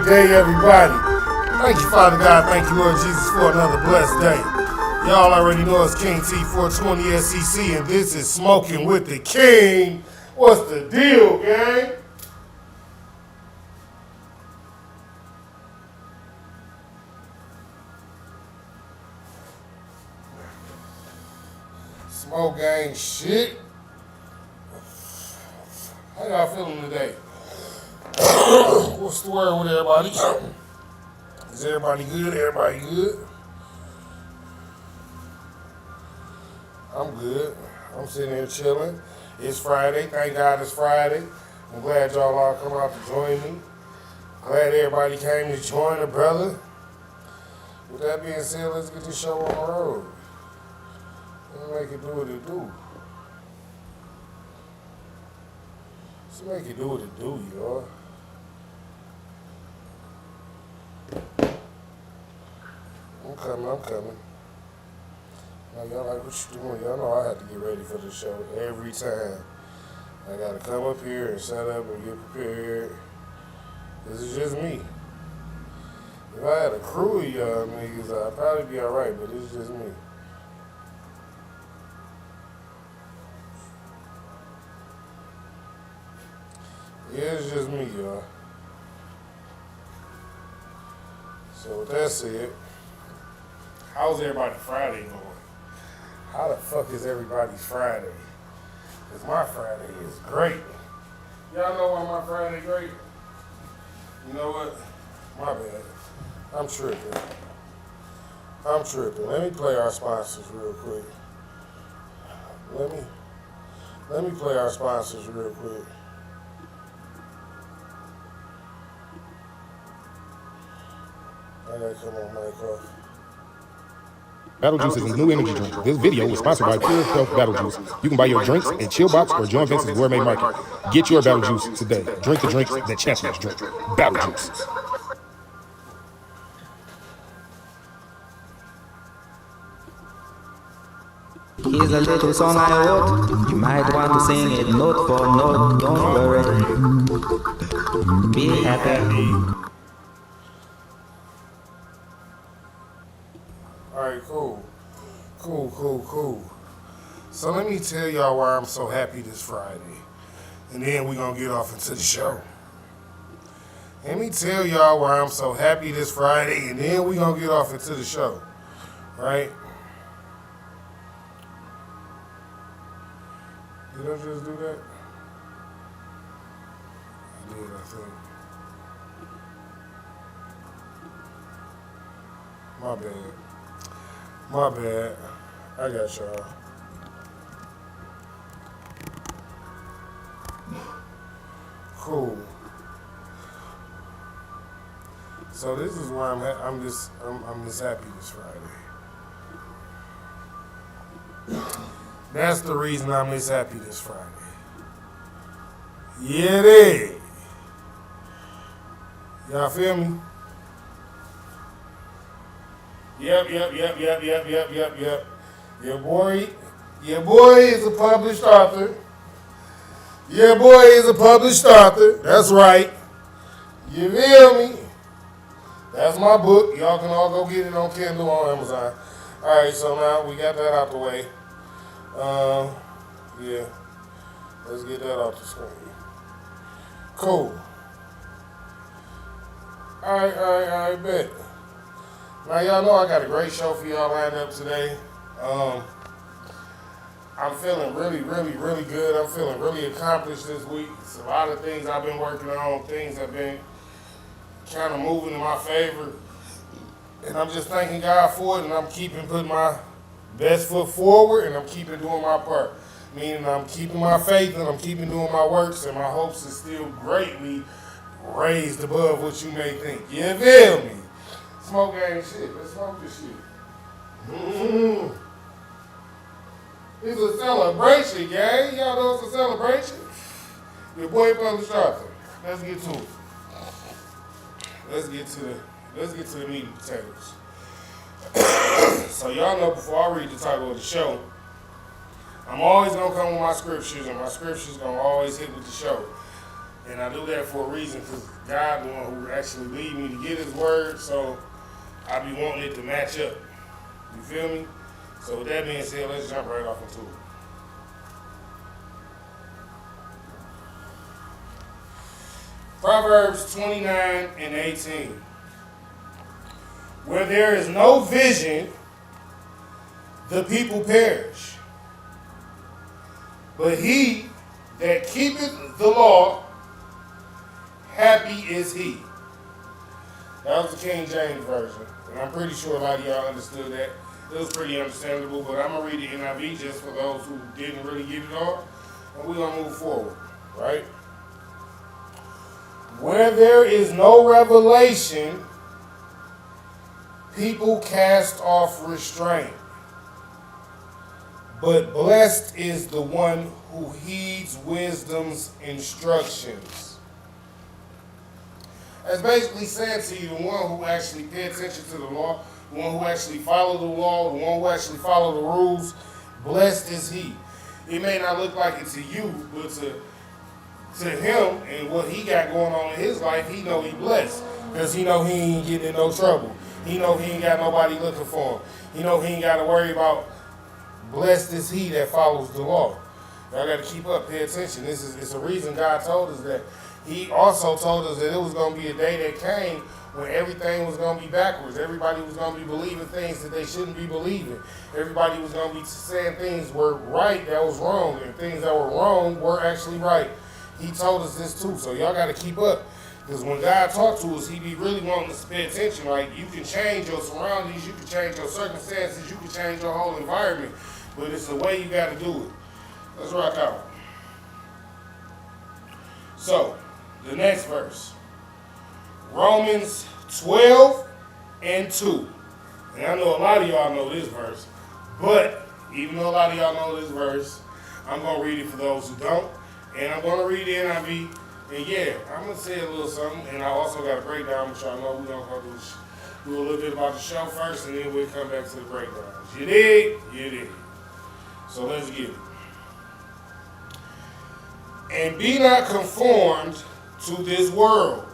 day, everybody. Thank you, Father God. Thank you, Lord Jesus, for another blessed day. Y'all already know it's King T420 SEC, and this is Smoking with the King. What's the deal, gang? Smoke gang shit. How y'all feeling today? What's the word with everybody? Is everybody good? Everybody good? I'm good. I'm sitting here chilling. It's Friday. Thank God it's Friday. I'm glad y'all all come out to join me. Glad everybody came to join the brother. With that being said, let's get this show on the road. Let's make it do what it do. Let's make it do what it do, y'all. I'm coming. Now, y'all like what you doing? Y'all know I have to get ready for the show every time. I gotta come up here and set up and get prepared. This is just me. If I had a crew of y'all niggas, I'd probably be alright, but it's just me. Yeah, it's just me, y'all. So with that said, how's everybody Friday going? How the fuck is everybody's Friday? Because my Friday is great. Y'all know why my Friday great? You know what? My bad. I'm tripping. Let me play our sponsors real quick. Let me play our sponsors real quick. I gotta come on mic off. Battle Juice is a new energy drink. This video was sponsored by Pure Health Battle Juice. You can buy your drinks in Chill Box or join Vince's Gourmet Market. Get your Battle Juice today. Drink the drinks that champions drink. Battle Juice. Here's a little song I wrote. You might want to sing it note for note. Don't worry. Be happy. Alright, cool. So let me tell y'all why I'm so happy this Friday. And then we're gonna get off into the show. Let me tell y'all why I'm so happy this Friday, and then we're gonna get off into the show. Right? Did I just do that? I did, I think. My bad. I got y'all. Cool. So this is why I'm just happy this Friday. That's the reason I'm this happy this Friday. Yeah, it is. Y'all feel me? Yep. Your boy is a published author. That's right. You feel me? That's my book. Y'all can all go get it on Kindle on Amazon. Alright, so now we got that out the way. Yeah. Let's get that off the screen. Cool. Alright, bet. Now, y'all know I got a great show for y'all lined up today. I'm feeling really good. I'm feeling really accomplished this week. It's a lot of things I've been working on, things have been kind of moving in my favor. And I'm just thanking God for it, and I'm keeping putting my best foot forward, and I'm keeping doing my part. Meaning I'm keeping my faith, and I'm keeping doing my works, and my hopes are still greatly raised above what you may think. You feel me? Smoke gang shit. Let's smoke this shit. It's a celebration, gang. Y'all know it's a celebration? Your boy published author. Let's get to it. Let's get to the meat and potatoes. So y'all know before I read the title of the show, I'm always gonna come with my scriptures, and my scriptures gonna always hit with the show. And I do that for a reason, because God the one who actually lead me to get his word, so I be wanting it to match up. You feel me? So with that being said, let's jump right off into it. Proverbs 29:18. Where there is no vision, the people perish. But he that keepeth the law, happy is he. That was the King James Version. And I'm pretty sure a lot of y'all understood that. It was pretty understandable, but I'm going to read the NIV just for those who didn't really get it all. And we're going to move forward, right? Where there is no revelation, people cast off restraint. But blessed is the one who heeds wisdom's instructions. That's basically saying to you, the one who actually pay attention to the law, the one who actually follow the law, the one who actually follow the rules, blessed is he. It may not look like it to you, but to him and what he got going on in his life, he know he blessed. Because he know he ain't getting in no trouble. He know he ain't got nobody looking for him. He know he ain't got to worry about. Blessed is he that follows the law. Y'all got to keep up, pay attention. It's a reason God told us that. He also told us that it was going to be a day that came when everything was going to be backwards. Everybody was going to be believing things that they shouldn't be believing. Everybody was going to be saying things were right that was wrong, and things that were wrong were actually right. He told us this too, so y'all got to keep up. Because when God talks to us, he be really wanting us to pay attention. Like, you can change your surroundings, you can change your circumstances, you can change your whole environment. But it's the way you got to do it. Let's rock out. So, the next verse. Romans 12:2. And I know a lot of y'all know this verse. But, even though a lot of y'all know this verse, I'm going to read it for those who don't. And I'm going to read the NIV. And yeah, I'm going to say a little something. And I also got a breakdown, which y'all know we're going to do a little bit about the show first. And then we'll come back to the breakdowns. You dig? You dig. So let's get it. And be not conformed to this world,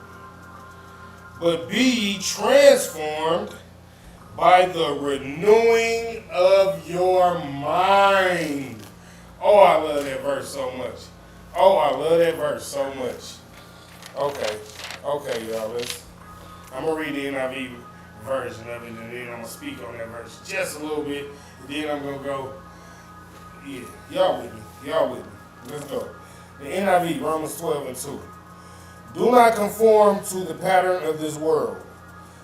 but be ye transformed by the renewing of your mind. Oh, I love that verse so much. Oh, I love that verse so much. Okay, y'all. I'm going to read the NIV version of it, and then I'm going to speak on that verse just a little bit, and then I'm going to go. Yeah, y'all with me. Let's go. The NIV, Romans 12:2. Do not conform to the pattern of this world,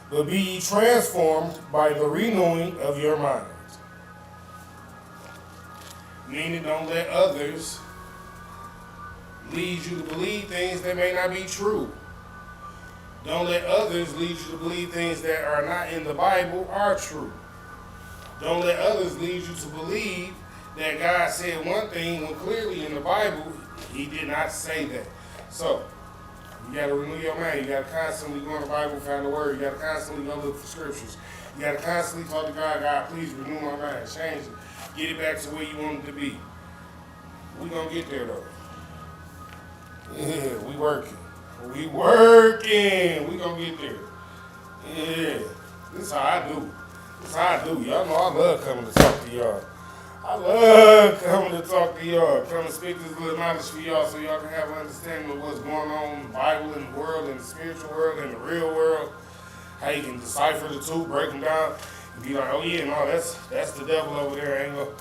but be ye transformed by the renewing of your mind. Meaning, don't let others lead you to believe things that may not be true. Don't let others lead you to believe things that are not in the Bible are true. Don't let others lead you to believe that God said one thing when clearly in the Bible he did not say that. So you got to renew your mind. You got to constantly go in the Bible and find the word. You got to constantly go look for scriptures. You got to constantly talk to God. God, please renew my mind. Change it. Get it back to where you want it to be. We gonna get there though. Yeah, we working. We gonna get there. Yeah, this is how I do. Y'all know I love coming to talk to y'all. I love coming to talk to y'all. Come and speak this little knowledge for y'all so y'all can have an understanding of what's going on in the Bible, in the world, in the spiritual world, in the real world. How you can decipher the two, break them down, and be like, oh yeah, no, that's the devil over there. Ain't no,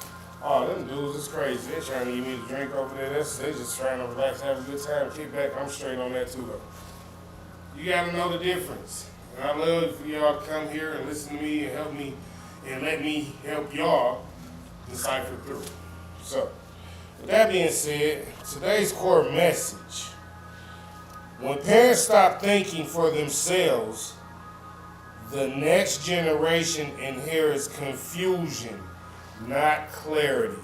oh, them dudes is crazy. They trying to give me a drink over there. They just trying to relax, have a good time, kick back. I'm straight on that too though. You gotta know the difference. And I love for y'all to come here and listen to me and help me and let me help y'all decipher through. So, with that being said, today's core message. When parents stop thinking for themselves, the next generation inherits confusion, not clarity.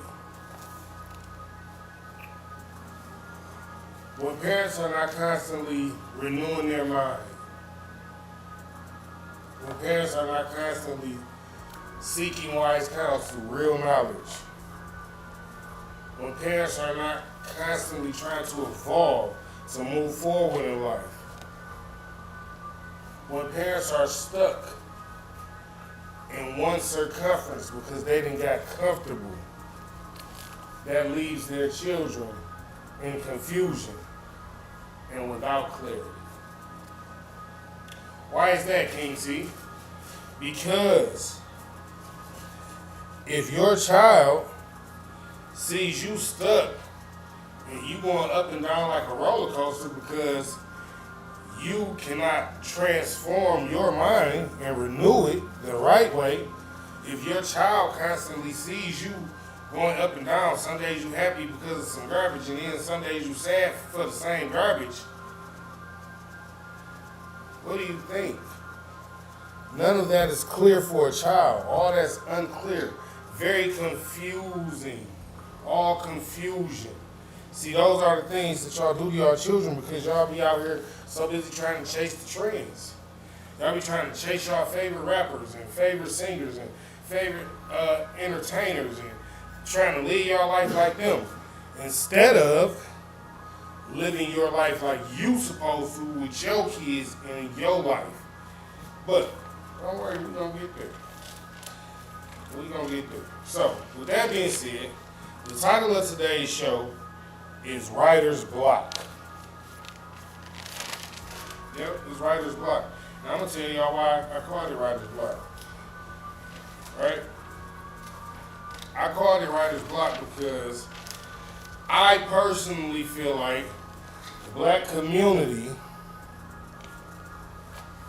When parents are not constantly renewing their mind, when parents are not constantly seeking wise counsel, real knowledge, when parents are not constantly trying to evolve to move forward in life. When parents are stuck in one circumference because they didn't got comfortable, that leaves their children in confusion and without clarity. Why is that, King C? Because if your child sees you stuck and you going up and down like a roller coaster because you cannot transform your mind and renew it the right way, if your child constantly sees you going up and down, some days you happy because of some garbage and then some days you sad for the same garbage, what do you think? None of that is clear for a child. All that's unclear. Very confusing. All confusion. See, those are the things that y'all do to y'all children because y'all be out here so busy trying to chase the trends. Y'all be trying to chase y'all favorite rappers and favorite singers and favorite entertainers and trying to live your life like them instead of living your life like you supposed to with your kids in your life. But don't worry, we're gonna get there. We're gonna get there. So, with that being said, the title of today's show is Writer's Block. Yep, it's Writer's Block. Now I'm gonna tell y'all why I called it Writer's Block. Right? I called it Writer's Block because I personally feel like the black community,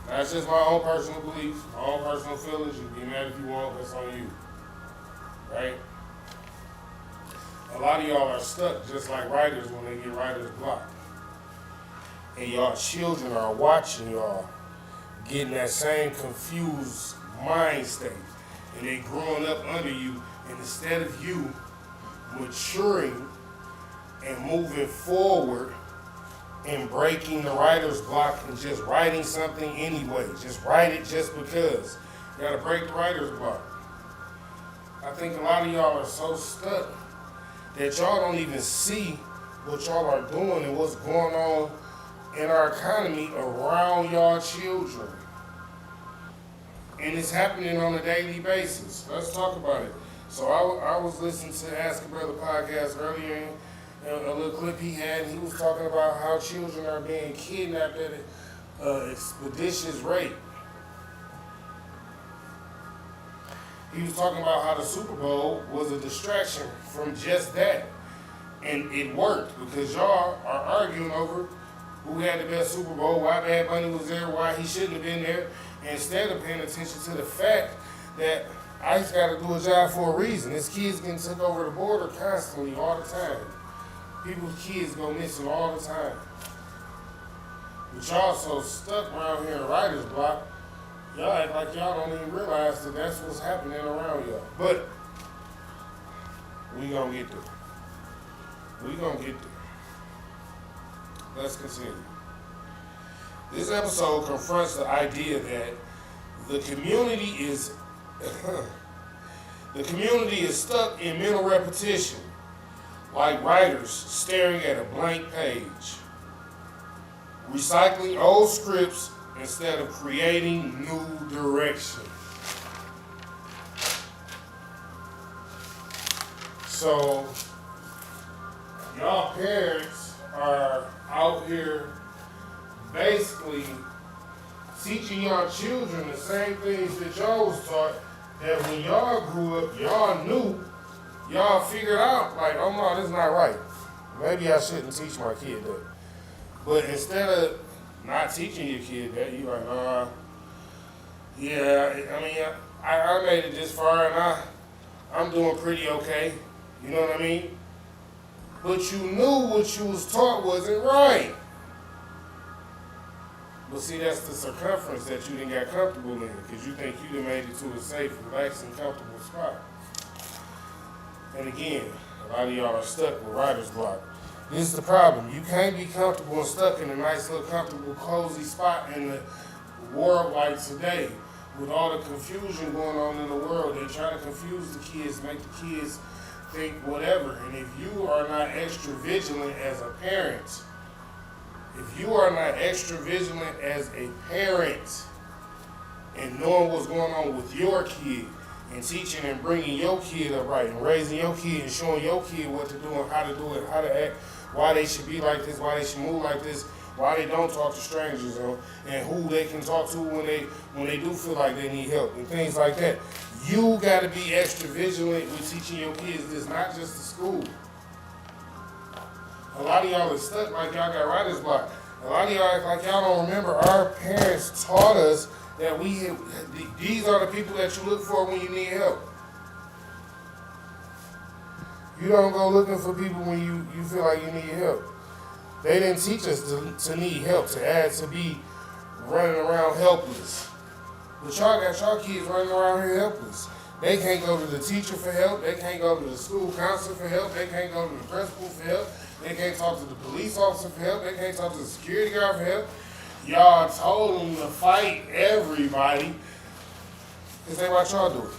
that's just my own personal beliefs, my own personal feelings. You can be mad if you want, that's on you. Right? A lot of y'all are stuck just like writers when they get writer's block. And y'all children are watching y'all getting that same confused mind state. And they growing up under you, and instead of you maturing and moving forward and breaking the writer's block and just writing something anyway, just write it just because. You gotta break the writer's block. I think a lot of y'all are so stuck that y'all don't even see what y'all are doing and what's going on in our economy around y'all children. And it's happening on a daily basis. Let's talk about it. So I was listening to Ask a Brother podcast earlier, and a little clip he had, and he was talking about how children are being kidnapped at an expeditious rate. He was talking about how the Super Bowl was a distraction from just that. And it worked because y'all are arguing over who had the best Super Bowl, why Bad Bunny was there, why he shouldn't have been there, instead of paying attention to the fact that ICE got to do a job for a reason. This kid's getting took over the border constantly, all the time. People's kids go missing all the time. But y'all so stuck around here in writer's block, y'all act like y'all don't even realize that that's what's happening around y'all. But we gonna get there. We gonna get there. Let's continue. This episode confronts the idea that the community is stuck in mental repetition, like writers staring at a blank page, recycling old scripts instead of creating new direction. So, y'all parents are out here basically teaching y'all children the same things that y'all was taught, that when y'all grew up, y'all knew, y'all figured out, like, oh no, this is not right. Maybe I shouldn't teach my kid that. But instead of not teaching your kid that, you like, yeah, I mean, I made it this far and I'm doing pretty okay. You know what I mean? But you knew what you was taught wasn't right. But see, that's the circumference that you didn't get comfortable in, because you think you done made it to a safe, relaxing, comfortable spot. And again, a lot of y'all are stuck with writer's block. This is the problem. You can't be comfortable and stuck in a nice little comfortable, cozy spot in the world like today. With all the confusion going on in the world, they're trying to confuse the kids, make the kids think whatever. And if you are not extra vigilant as a parent, If you are not extra vigilant as a parent and knowing what's going on with your kid and teaching and bringing your kid up right and raising your kid and showing your kid what to do and how to do it, how to act, why they should be like this, why they should move like this, why they don't talk to strangers, and who they can talk to when they do feel like they need help and things like that. You got to be extra vigilant with teaching your kids this, not just the school. A lot of y'all are stuck like y'all got writer's block. A lot of y'all act like y'all don't remember our parents taught us that these are the people that you look for when you need help. You don't go looking for people when you feel like you need help. They didn't teach us to need help, to be running around helpless. But y'all got y'all kids running around here helpless. They can't go to the teacher for help. They can't go to the school counselor for help. They can't go to the principal for help. They can't talk to the police officer for help. They can't talk to the security guard for help. Y'all told them to fight everybody because they watch y'all do it.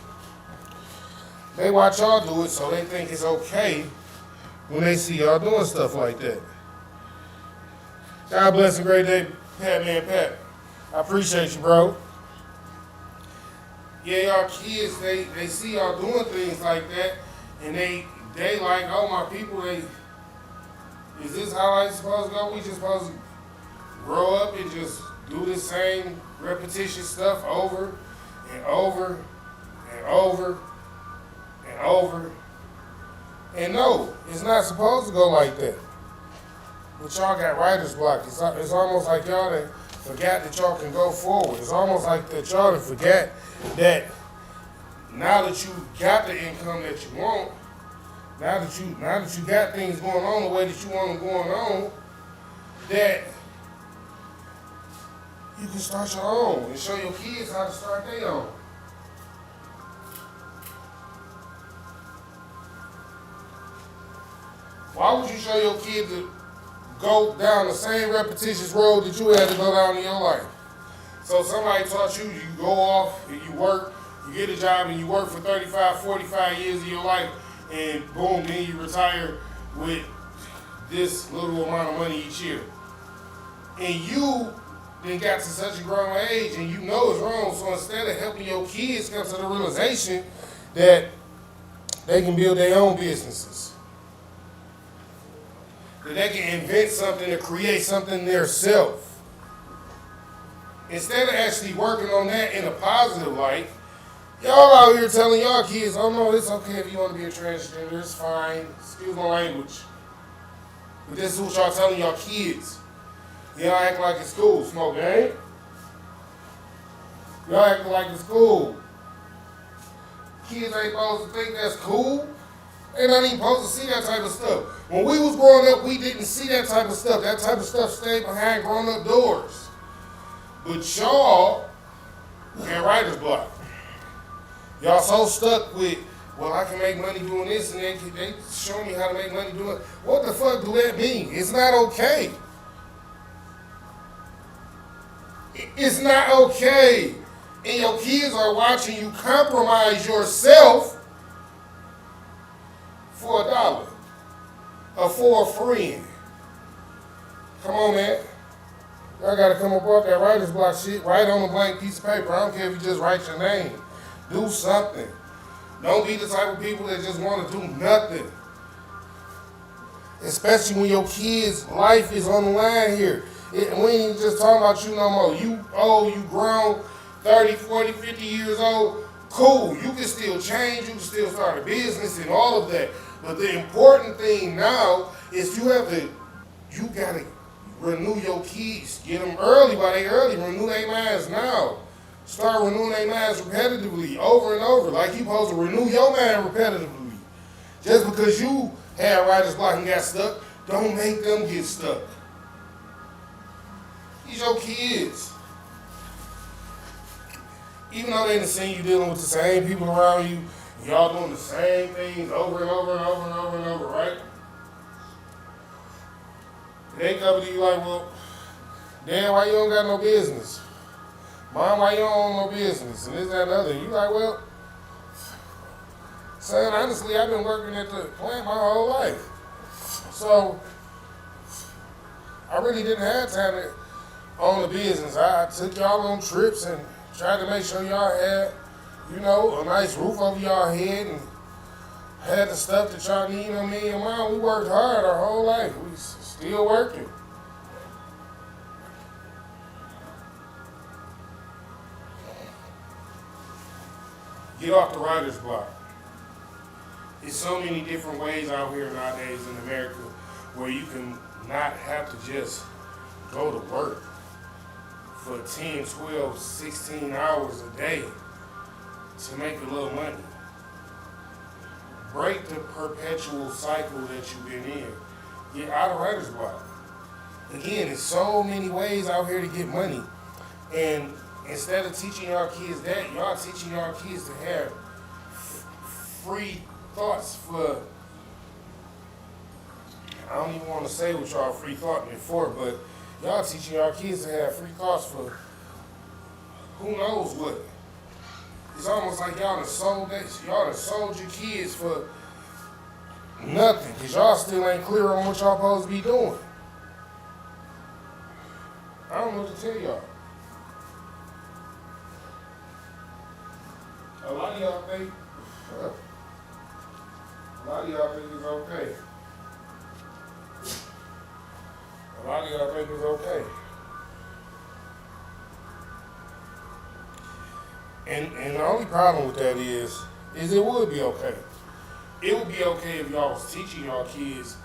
They watch y'all do it, so they think it's okay when they see y'all doing stuff like that. God bless and great day, Pat Man Pat. I appreciate you, bro. Yeah, y'all kids, they see y'all doing things like that, and they like, oh, my people, is this how life's supposed to go? We just supposed to grow up and just do the same repetitious stuff over and over and over and over. And no, it's not supposed to go like that. But y'all got writer's block. It's almost like y'all done forgot that y'all can go forward. It's almost like that y'all done forgot that now that you got the income that you want, now that you got things going on the way that you want them going on, that you can start your own and show your kids how to start their own. Why would you show your kid to go down the same repetitious road that you had to go down in your life? So somebody taught you, you go off and you work, you get a job and you work for 35, 45 years of your life, and boom, then you retire with this little amount of money each year. And you then got to such a grown age and you know it's wrong, so instead of helping your kids come to the realization that they can build their own businesses, that they can invent something or create something themselves, instead of actually working on that in a positive light, y'all out here telling y'all kids, oh no, it's okay if you want to be a transgender, it's fine, excuse my language. But this is what y'all telling y'all kids. Y'all act like it's cool, smoke, ain't? Y'all acting like it's cool. Kids ain't supposed to think that's cool. They're not even supposed to see that type of stuff. When we was growing up, we didn't see that type of stuff. That type of stuff stayed behind grown-up doors. But y'all got writer's block. Y'all so stuck with, well, I can make money doing this, and they show me how to make money doing it. What the fuck do that mean? It's not okay. It's not okay. And your kids are watching you compromise yourself for $1 or for a friend. Come on, man. Y'all gotta come up off that writer's block shit. Write on a blank piece of paper. I don't care if you just write your name. Do something. Don't be the type of people that just want to do nothing. Especially when your kid's life is on the line here. We ain't just talking about you no more. You old, you grown, 30, 40, 50 years old. Cool. You can still change. You can still start a business and all of that. But the important thing now is you gotta renew your kids. Get them early while they early. Renew their minds now. Start renewing their minds repetitively, over and over. Like you supposed to renew your mind repetitively. Just because you had writer's block and got stuck, don't make them get stuck. These your kids. Even though they done seen you dealing with the same people around you, y'all doing the same things over and over and over and over and over, right? They come to you like, well, damn, why you don't got no business? Mom, why you don't own no business? And this, that, and the other. You like, well, son, honestly, I've been working at the plant my whole life. So, I really didn't have time to own the business. I took y'all on trips and tried to make sure y'all had, you know, a nice roof over y'all head and had the stuff that y'all need. Me and your mom, we worked hard our whole life. We still working. Get off the writer's block. There's so many different ways out here nowadays in America where you can not have to just go to work for 10, 12, 16 hours a day to make a little money. Break the perpetual cycle that you've been in. Get out of writer's block. Again, there's so many ways out here to get money. And instead of teaching y'all kids that, y'all teaching y'all kids to have free thoughts for, I don't even want to say what y'all free thought before, but y'all teaching y'all kids to have free thoughts for who knows what. It's almost like y'all done sold your kids for nothing, because y'all still ain't clear on what y'all supposed to be doing. I don't know what to tell y'all. A lot of y'all think it's okay. A lot of y'all think it's okay. And the only problem with that is it would be okay. It would be okay if y'all was teaching y'all kids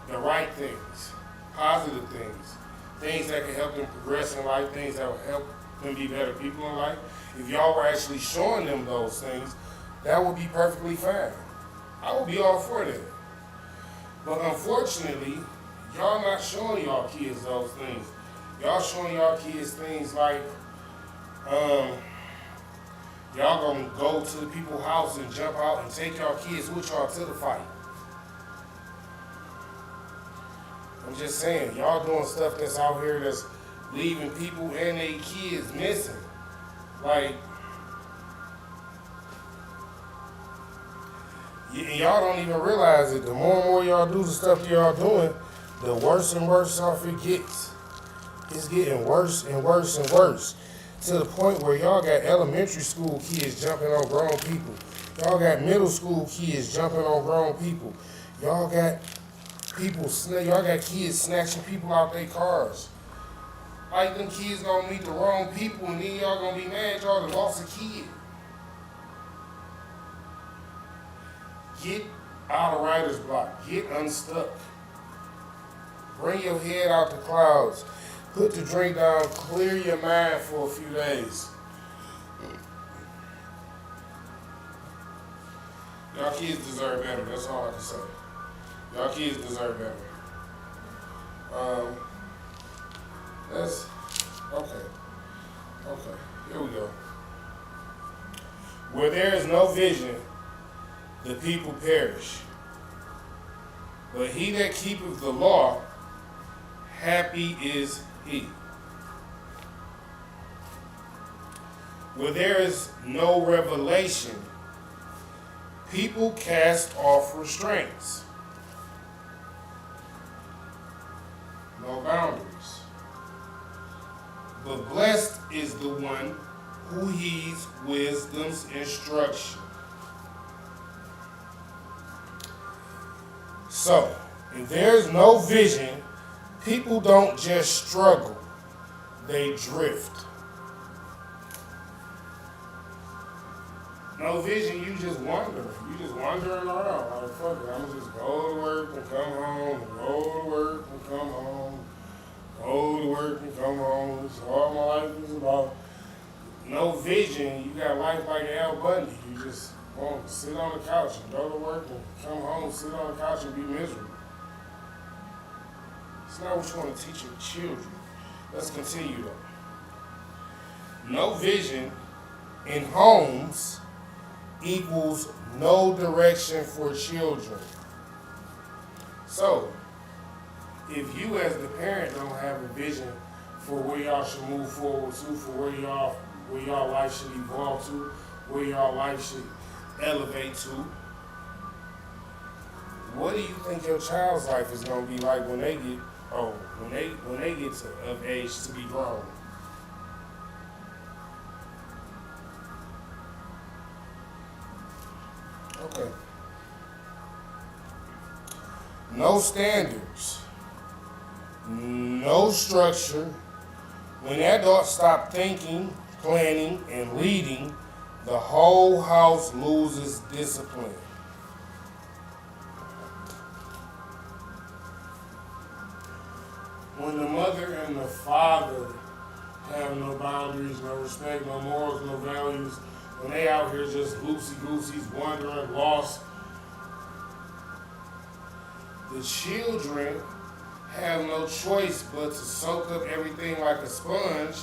the right things, positive things that can help them progress in life, things that will help them be better people in life. If y'all were actually showing them those things, that would be perfectly fine. I would be all for that. But unfortunately, y'all not showing y'all kids those things. Y'all showing y'all kids things like, y'all gonna go to the people's house and jump out and take y'all kids with y'all to the fight. I'm just saying, y'all doing stuff that's out here that's leaving people and their kids missing. Like, y'all don't even realize it. The more and more y'all do the stuff that y'all doing, the worse and worse off it gets. It's getting worse and worse and worse. To the point where y'all got elementary school kids jumping on grown people. Y'all got middle school kids jumping on grown people. Y'all got kids snatching people out their cars. Like them kids gonna meet the wrong people and then y'all gonna be mad y'all done lost a kid. Get out of writer's block. Get unstuck. Bring your head out the clouds. Put the drink down. Clear your mind for a few days. Y'all kids deserve better. That's all I can say. Y'all kids deserve better. That's okay. Okay, here we go. Where there is no vision, the people perish. But he that keepeth the law, happy is he. Where there is no revelation, people cast off restraints. No boundaries. But blessed is the one who heeds wisdom's instruction. So, if there's no vision, people don't just struggle, they drift. No vision, you just wandering. You just wandering around. Like, fuck it, I'm gonna just go to work and come home, and go to work and come home, go to work and come home. That's all my life is about. No vision, you got life like Al Bundy. You just want to sit on the couch and go to work and come home, sit on the couch and be miserable. It's not what you want to teach your children. Let's continue though. No vision in homes equals no direction for children. So, if you as the parent don't have a vision for where y'all should move forward to, for where y'all life should evolve to, where y'all life should elevate to, what do you think your child's life is going to be like when they get Oh, when they get to of age to be grown. Okay. No standards, no structure. When adults stop thinking, planning, and leading, the whole house loses discipline. When the mother and the father have no boundaries, no respect, no morals, no values, when they out here just loosey-gooseys, wandering, lost, the children have no choice but to soak up everything like a sponge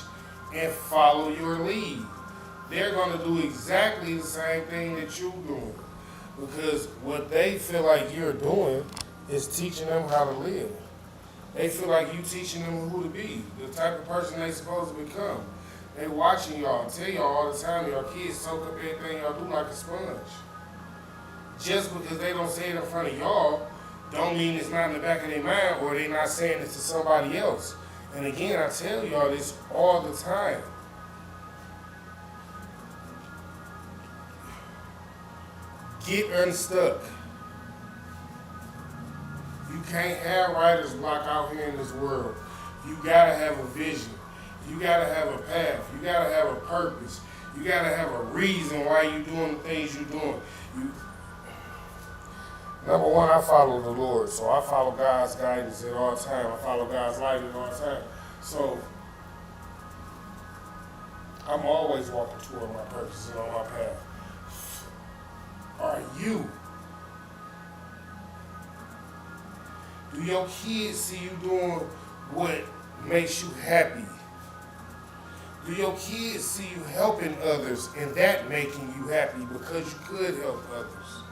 and follow your lead. They're going to do exactly the same thing that you're doing because what they feel like you're doing is teaching them how to live. They feel like you teaching them who to be, the type of person they supposed to become. They watching y'all, tell y'all all the time, y'all kids soak up everything y'all do like a sponge. Just because they don't say it in front of y'all, don't mean it's not in the back of their mind or they not saying it to somebody else. And again, I tell y'all this all the time. Get unstuck. You can't have writer's block out here in this world. You gotta have a vision. You gotta have a path. You gotta have a purpose. You gotta have a reason why you're doing the things you're doing. Number one, I follow the Lord. So I follow God's guidance at all times. I follow God's light at all times. So I'm always walking toward my purpose and on my path. Are you? Do your kids see you doing what makes you happy? Do your kids see you helping others and that making you happy because you could help others?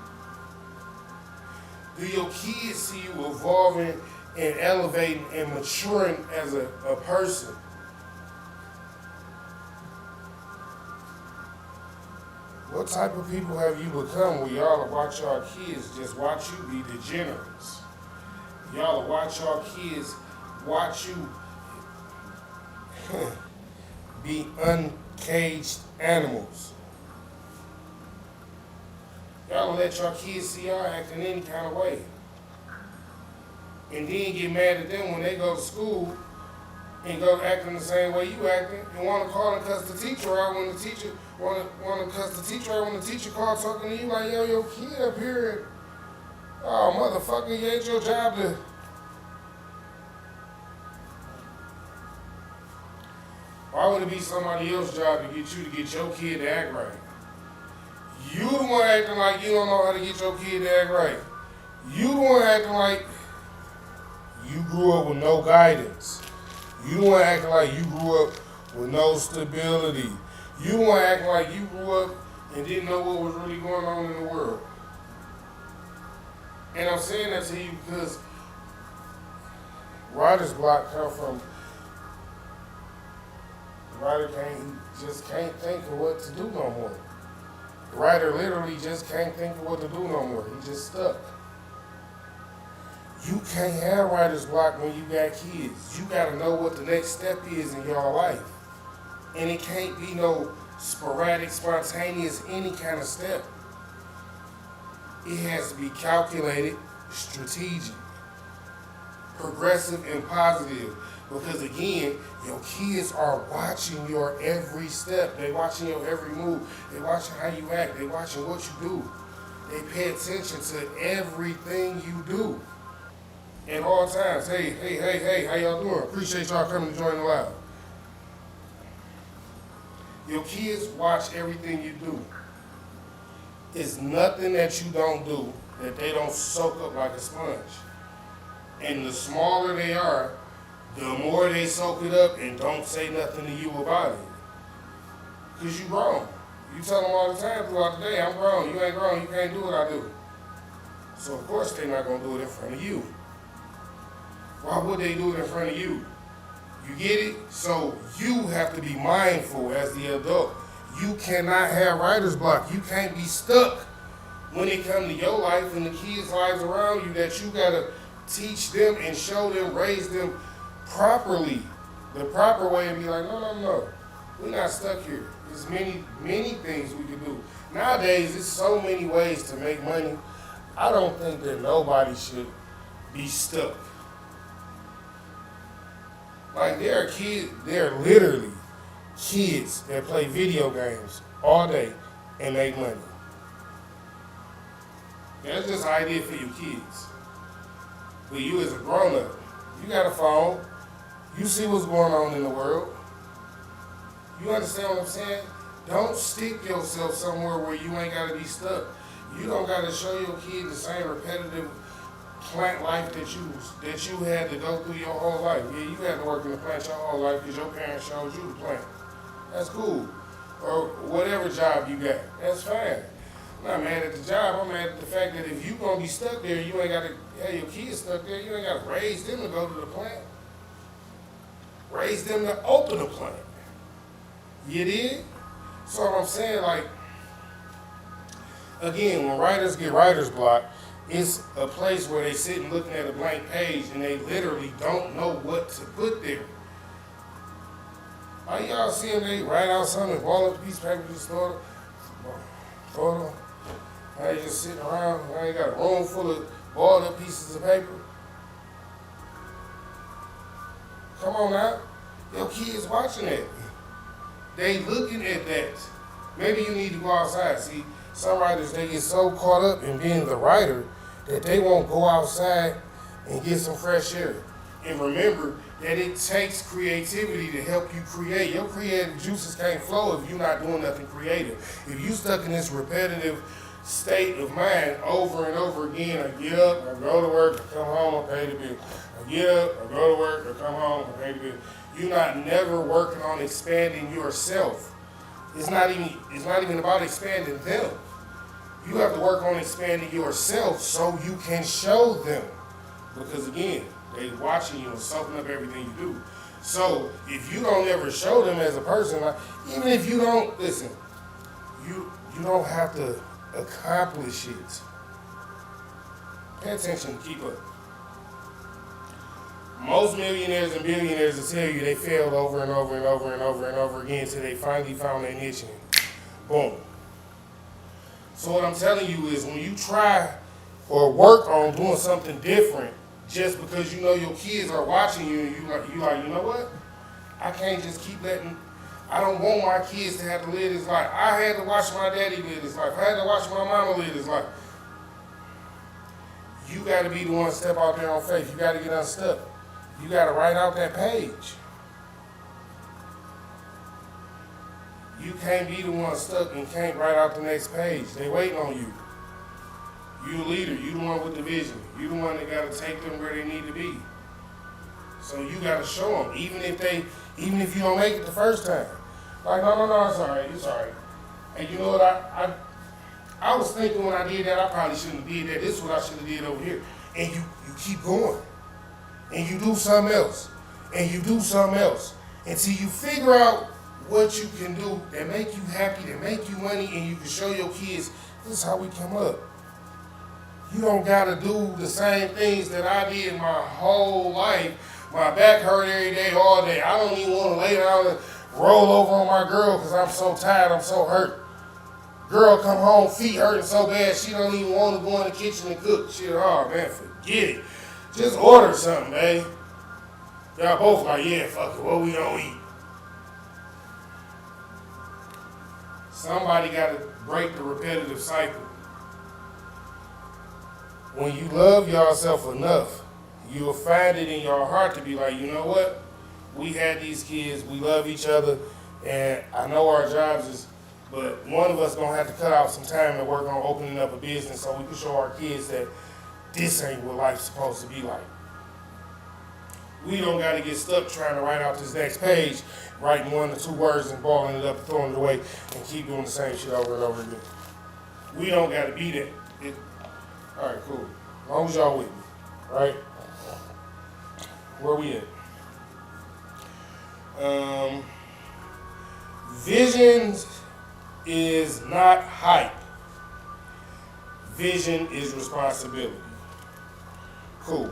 Do your kids see you evolving and elevating and maturing as a person? What type of people have you become where y'all watch y'all kids just watch you be degenerates? Y'all watch y'all kids watch you be uncaged animals. Y'all let y'all kids see y'all acting any kind of way. And then get mad at them when they go to school and go acting the same way you acting and want to call and cuss the teacher out when the teacher want to cuss the teacher out when the teacher calls talking to you like, yo, your kid up here, oh motherfucker, you ain't your job to. Why would it be somebody else's job to get you to get your kid to act right? You the one acting like you don't know how to get your kid to act right. You the one acting like you grew up with no guidance. You the one acting like you grew up with no stability. You the one acting like you grew up and didn't know what was really going on in the world. And I'm saying that to you because writer's block come from the writer just can't think of what to do no more. The writer literally just can't think of what to do no more. He just stuck. You can't have writer's block when you got kids. You gotta know what the next step is in your life. And it can't be no sporadic, spontaneous, any kind of step. It has to be calculated, strategic, progressive, and positive. Because again, your kids are watching your every step. They watching your every move. They watching how you act. They watching what you do. They pay attention to everything you do. At all times. Hey, how y'all doing? Appreciate y'all coming to join the live. Your kids watch everything you do. It's nothing that you don't do that they don't soak up like a sponge. And the smaller they are, the more they soak it up and don't say nothing to you about it. Because you grown. You tell them all the time throughout the day, I'm grown, you ain't grown, you can't do what I do. So of course they're not going to do it in front of you. Why would they do it in front of you? You get it? So you have to be mindful as the adult. You cannot have writer's block. You can't be stuck when it comes to your life and the kids' lives around you that you got to teach them and show them, raise them properly, the proper way, and be like, no, we're not stuck here. There's many things we can do. Nowadays, there's so many ways to make money. I don't think that nobody should be stuck. Like, there are literally kids that play video games all day and make money. That's just an idea for your kids. But you as a grown-up, you got a phone, you see what's going on in the world. You understand what I'm saying? Don't stick yourself somewhere where you ain't got to be stuck. You don't got to show your kid the same repetitive plant life that you had to go through your whole life. Yeah, you had to work in the plant your whole life because your parents showed you the plant. That's cool. Or whatever job you got. That's fine. I'm not mad at the job. I'm mad at the fact that if you going to be stuck there, you ain't got to have your kids stuck there. You ain't got to raise them to go to the plant. Raise them to open a plant. You did? So what I'm saying, like, again, when writers get writer's block, it's a place where they sitting looking at a blank page and they literally don't know what to put there. Like, y'all see them, they write out something, ball up a piece of paper, just throw it. Now they just sitting around, now they got a room full of balled up pieces of paper. Come on now, your kids watching that. They looking at that. Maybe you need to go outside. See, some writers, they get so caught up in being the writer that they won't go outside and get some fresh air. And remember that it takes creativity to help you create. Your creative juices can't flow if you're not doing nothing creative. If you stuck in this repetitive state of mind over and over again, I get up, I go to work, I come home, I pay the bill. I get up, I go to work, I come home, I pay the bill. You're not never working on expanding yourself. It's not even about expanding them. You have to work on expanding yourself so you can show them. Because again, they watching you and soaking up everything you do. So if you don't ever show them as a person, like, even if you don't, listen, you don't have to accomplish it. Pay attention, keep up. Most millionaires and billionaires will tell you they failed over and over and over and over and over again until they finally found their niche and boom. So what I'm telling you is when you try or work on doing something different just because you know your kids are watching you and you like, you know what? I can't just keep letting, I don't want my kids to have to live this life. I had to watch my daddy live this life. I had to watch my mama live this life. You got to be the one to step out there on faith. You got to get unstuck. You got to write out that page. You can't be the one stuck and can't write out the next page. They waiting on you. You the leader. You the one with the vision. You the one that got to take them where they need to be. So you got to show them, even if you don't make it the first time. Like, no, it's all right. It's all right. And you know what? I was thinking when I did that, I probably shouldn't have did that. This is what I should have did over here. And you keep going. And you do something else. And you do something else. Until you figure out what you can do that make you happy, that make you money, and you can show your kids, this is how we come up. You don't gotta do the same things that I did my whole life. My back hurt every day, all day. I don't even want to lay down and roll over on my girl because I'm so tired, I'm so hurt. Girl come home, feet hurting so bad, she don't even want to go in the kitchen and cook. Shit, oh man, forget it. Just order something, babe. Y'all both like, yeah, fuck it, what we gonna eat? Somebody got to break the repetitive cycle. When you love yourself enough, you'll find it in your heart to be like, you know what? We had these kids, we love each other, and I know our jobs is, but one of us gonna have to cut out some time and work on opening up a business so we can show our kids that this ain't what life's supposed to be like. We don't gotta get stuck trying to write out this next page, writing 1 or 2 words and balling it up and throwing it away and keep doing the same shit over and over again. We don't gotta be that. All right, cool. As long as y'all with me, right? Where we at? Vision is not hype. Vision is responsibility. Cool.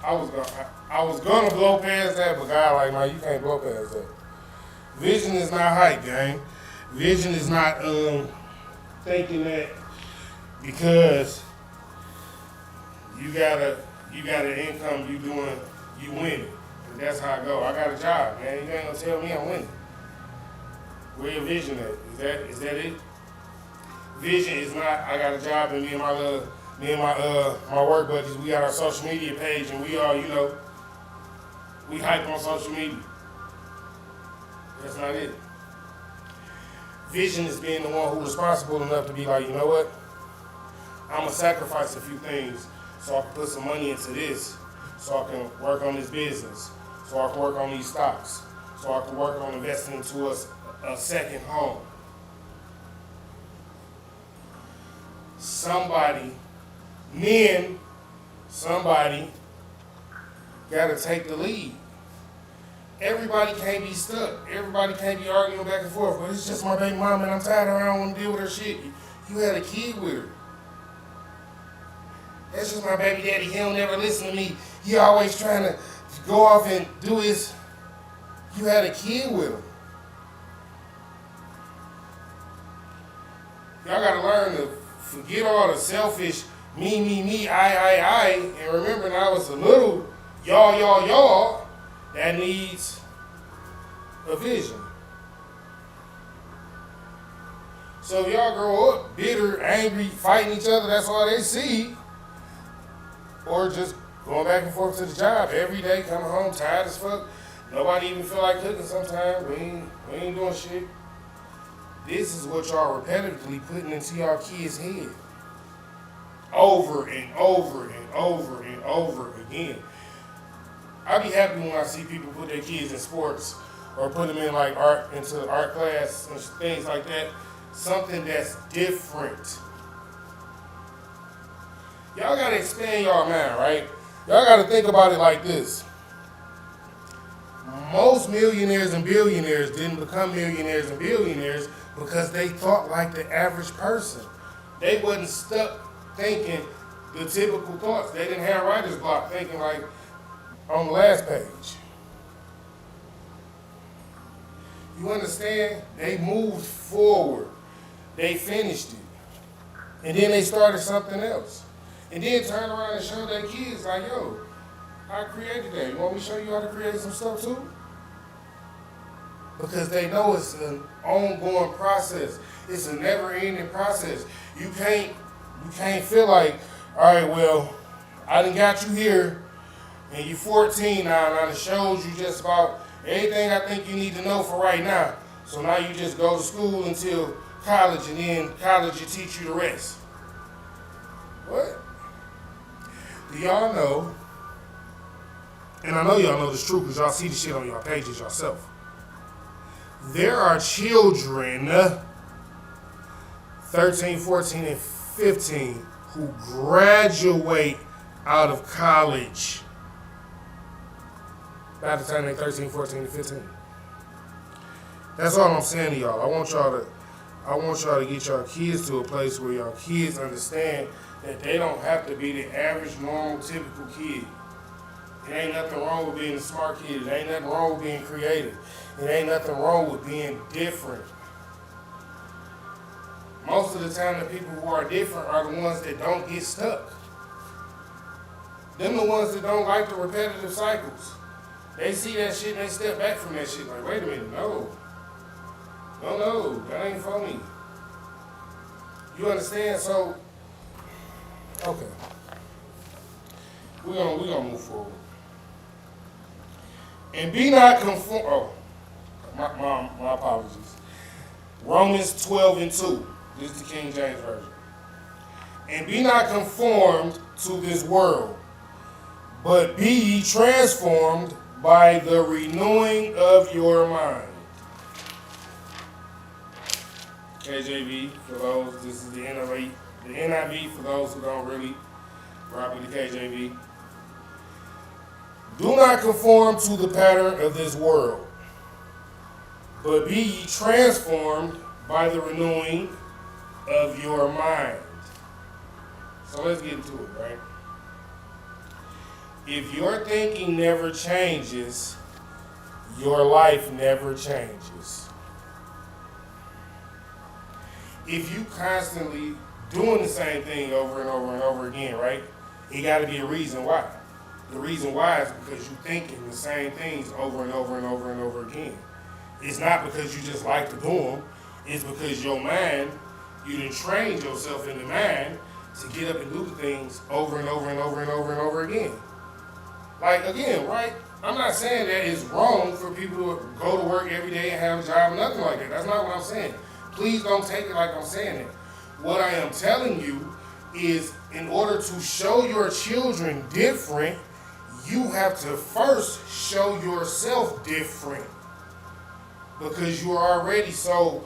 I was gonna blow past that, but God, like, man, you can't blow past that. Vision is not hype, gang. Vision is not thinking that because you got an income, you winning. And that's how I go. I got a job, man. You ain't gonna tell me I'm winning. Where your vision at? Is that it? Vision is not. I got a job, and me and my work buddies, we got our social media page, and we all, we hype on social media. That's not it. Vision is being the one who's responsible enough to be like, you know what? I'm gonna sacrifice a few things so I can put some money into this, so I can work on this business, so I can work on these stocks, so I can work on investing into a second home. Somebody gotta take the lead. Everybody can't be stuck. Everybody can't be arguing back and forth. But it's just my baby mama and I'm tired of her. I don't want to deal with her shit. You had a kid with her. That's just my baby daddy. He don't never listen to me. He always trying to go off and do his. You had a kid with him. Y'all gotta learn to forget all the selfish me, I, and remember now it's a little y'all that needs a vision. So if y'all grow up bitter, angry, fighting each other, that's all they see. Or just going back and forth to the job every day, coming home tired as fuck. Nobody even feel like cooking sometimes. We ain't doing shit. This is what y'all repetitively putting into y'all kids' head. Over and over and over and over again. I be happy when I see people put their kids in sports or put them in like into art class and things like that. Something that's different. Y'all gotta expand y'all mind, right? Y'all gotta think about it like this. Most millionaires and billionaires didn't become millionaires and billionaires because they thought like the average person. They wasn't stuck thinking the typical thoughts. They didn't have writer's block thinking like on the last page. You understand? They moved forward. They finished it. And then they started something else. And then turn around and show their kids like, yo, I created that. You want me to show you how to create some stuff too? Because they know it's an ongoing process. It's a never-ending process. You can't feel like, all right, well, I done got you here, and you 14 now, and I done showed you just about everything I think you need to know for right now. So now you just go to school until college, and then college will teach you the rest. What? Do y'all know, and I know y'all know this true because y'all see the shit on y'all pages yourself. There are children, 13, 14, and 15, who graduate out of college by the time they're 13, 14, and 15. That's all I'm saying to y'all. I want y'all to get y'all kids to a place where y'all kids understand that they don't have to be the average, normal, typical kid. It ain't nothing wrong with being a smart kid. It ain't nothing wrong with being creative. It ain't nothing wrong with being different. Most of the time, the people who are different are the ones that don't get stuck. Them the ones that don't like the repetitive cycles. They see that shit and they step back from that shit like, wait a minute, no, that ain't for me. You understand? So, okay. We're gonna move forward. And be not conformed. Oh, my apologies. Romans 12:2. This is the King James Version. And be not conformed to this world, but be ye transformed by the renewing of your mind. KJV for those. This is the NIV for those who don't really rock with the KJV. Do not conform to the pattern of this world, but be ye transformed by the renewing of your mind. So let's get into it, right? If your thinking never changes, your life never changes. If you constantly doing the same thing over and over and over again, right? It got to be a reason why. The reason why is because you're thinking the same things over and over and over and over again. It's not because you just like to do them. It's because your mind, you done trained yourself in the mind to get up and do the things over and over and over and over and over again. Like, again, right? I'm not saying that it's wrong for people to go to work every day and have a job or nothing like that. That's not what I'm saying. Please don't take it like I'm saying it. What I am telling you is in order to show your children different, you have to first show yourself different. Because you are already so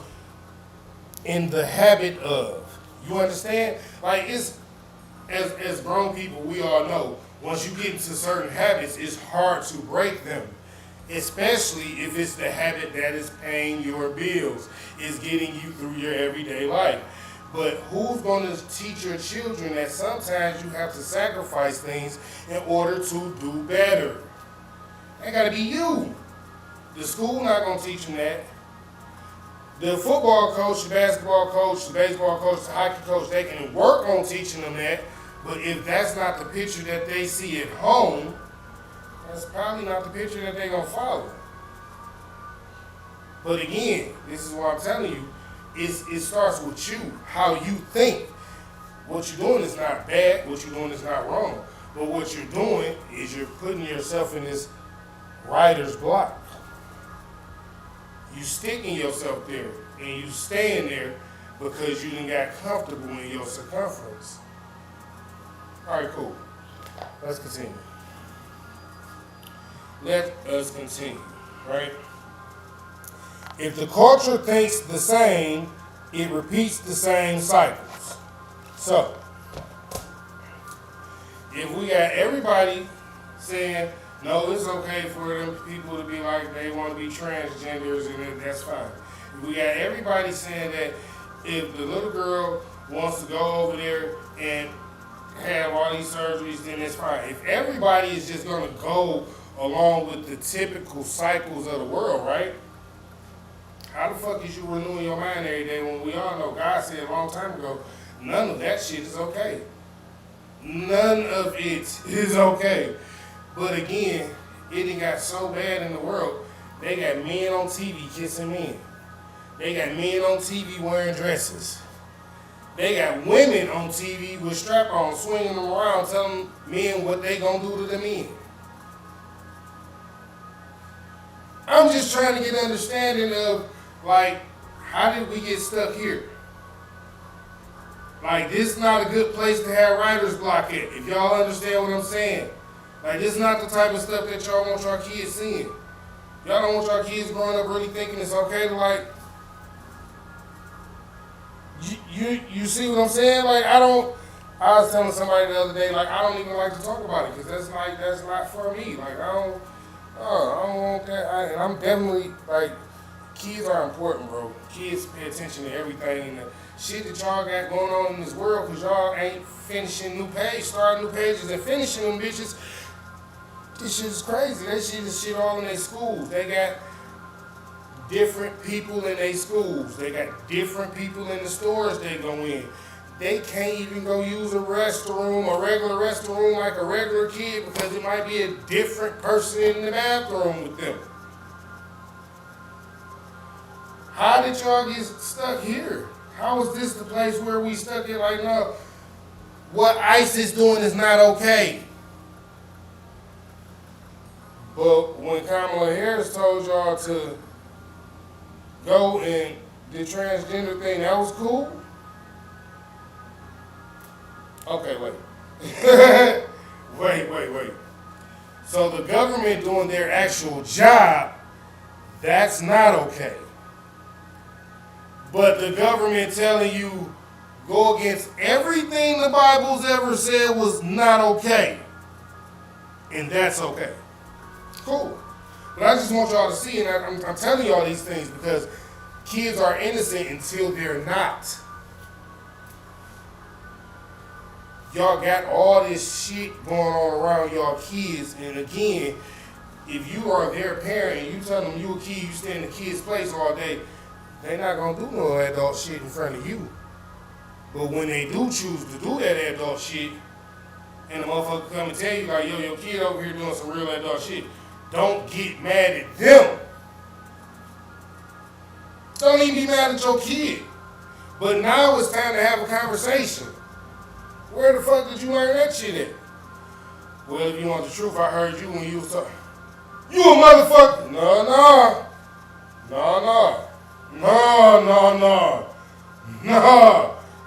in the habit of. You understand? Like, it's, as grown people, we all know, once you get into certain habits, it's hard to break them. Especially if it's the habit that is paying your bills, is getting you through your everyday life. But who's going to teach your children that sometimes you have to sacrifice things in order to do better? That got to be you. The school not going to teach them that. The football coach, the basketball coach, the baseball coach, the hockey coach, they can work on teaching them that. But if that's not the picture that they see at home, that's probably not the picture that they're going to follow. But again, this is what I'm telling you. It starts with you, how you think. What you're doing is not bad. What you're doing is not wrong. But what you're doing is you're putting yourself in this writer's block. You sticking yourself there, and you staying there because you done got comfortable in your circumference. All right, cool. Let's continue. Let us continue, right? If the culture thinks the same, it repeats the same cycles. So, if we got everybody saying, no, it's okay for them people to be like they want to be transgenders, and that's fine. If we got everybody saying that if the little girl wants to go over there and have all these surgeries, then it's fine. If everybody is just going to go along with the typical cycles of the world, right? How the fuck is you renewing your mind every day when we all know God said a long time ago, none of that shit is okay. None of it is okay. But again, it done got so bad in the world, they got men on TV kissing men. They got men on TV wearing dresses. They got women on TV with strap-ons swinging them around telling men what they gonna do to the men. I'm just trying to get an understanding of, like, how did we get stuck here? Like, this is not a good place to have writer's block at, if y'all understand what I'm saying. Like, this is not the type of stuff that y'all want your kids seeing. Y'all don't want your kids growing up really thinking it's okay to, like, you see what I'm saying? Like, I was telling somebody the other day, like, I don't even like to talk about it, because that's not for me. Like, I don't want that. And I'm definitely, like, kids are important, bro. Kids pay attention to everything and the shit that y'all got going on in this world, because y'all ain't finishing new pages, starting new pages and finishing them bitches. This shit is crazy. That shit is shit all in their schools. They got different people in their schools. They got different people in the stores they go in. They can't even go use a restroom, a regular restroom like a regular kid, because it might be a different person in the bathroom with them. How did y'all get stuck here? How is this the place where we stuck it? Like, no, what ICE is doing is not okay. But when Kamala Harris told y'all to go and the transgender thing, that was cool? Okay, wait. wait. So the government doing their actual job, that's not okay. But the government telling you go against everything the Bible's ever said was not okay. And that's okay. Cool. But I just want y'all to see, and I'm telling y'all these things because kids are innocent until they're not. y'all got all this shit going on around y'all kids, and again, if you are their parent and you tell them you a kid, you stay in the kid's place all day, they not gonna do no adult shit in front of you. But when they do choose to do that adult shit, and the motherfucker come and tell you like, yo, your kid over here doing some real adult shit, don't get mad at them. Don't even be mad at your kid. But now it's time to have a conversation. Where the fuck did you learn that shit at? Well, if you want the truth, I heard you when you was talking. You a motherfucker. No.